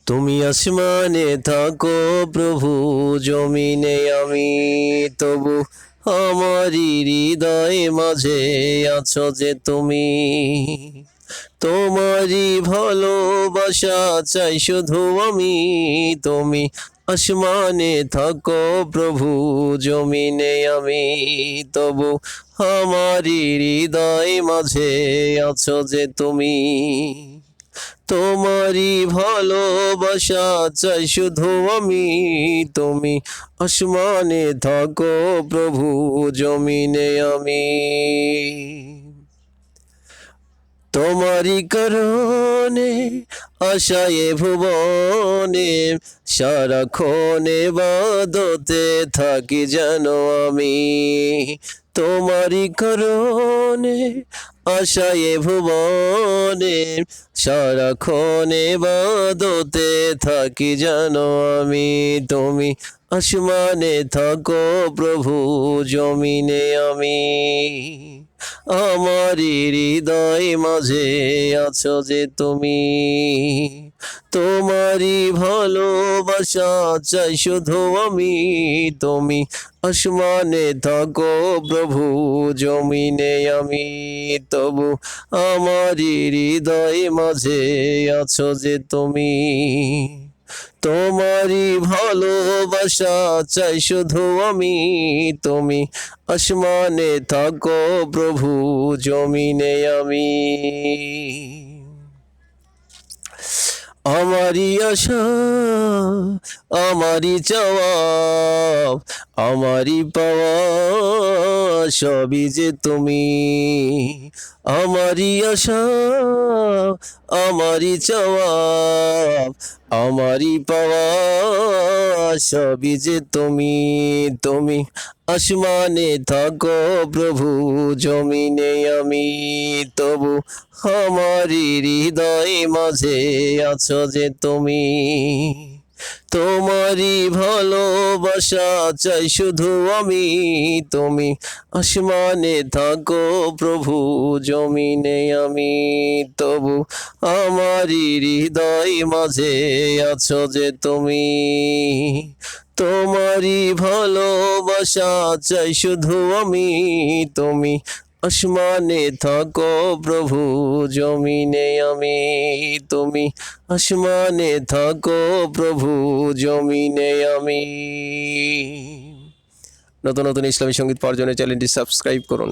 তুমি আসমানে থাকো প্রভু, জমিনে আমি তবু আমারই হৃদয় মাঝে আছো যে তুমি। তোমারই ভালোবাসা চাই শুধু আমি। তুমি আসমানে থাকো প্রভু, জমিনে আমি তবু আমারই হৃদয় মাঝে আছো যে তুমি। তোমারই ভালোবাসা চাই শুধু আমি। তুমি আসমানে থাকো প্রভু, জমিনে আমি। তোমারই কারণে আশায় ভুবনে সারাক্ষণে বাদতে থাকি যেন আমি। তোমারই কারণে আশায় ভুবনে সারাক্ষণে বাদতে থাকি যেন আমি। তুমি আসমানে থাকো প্রভু, জমিনে আমি। আমারই হৃদয় মাঝে আছো যে তুমি। তোমারই ভালোবাসা চাই শুধু আমি। তুমি আসমানে থাকো প্রভু, জমিনে আমি তবু আমারই হৃদয় মাঝে আছো যে তুমি। তোমারই ভালোবাসা চাই শুধু আমি। তুমি আসমানে থাকো প্রভু, জমিনে আমি। আমারই আশা, আমারই চাওয়া, আমারই পাওয়া সবই যে তুমি। আমারই আশা, আমারই চাওয়া, আমারই পাওয়া সবই যে তুমি। তুমি আসমানে থাকো প্রভু, জমিনে আমি তবু আমারই হৃদয় মাঝে আছো যে তুমি। তোমারই ভালোবাসা চাই শুধু আমি। তুমি আসমানে থাকো প্রভু, জমিনে আমি তবু আমারই হৃদয় মাঝে আছো যে তুমি। তোমারই ভালোবাসা চাই শুধু আমি। তুমি আসমানে থাকো প্রভু, জমিনে আমি। তুমি আসমানে থাকো প্রভু, জমিনে আমি। নতুন নতুন ইসলামী সঙ্গীত পাওয়ার জন্য চ্যানেলটি সাবস্ক্রাইব করুন।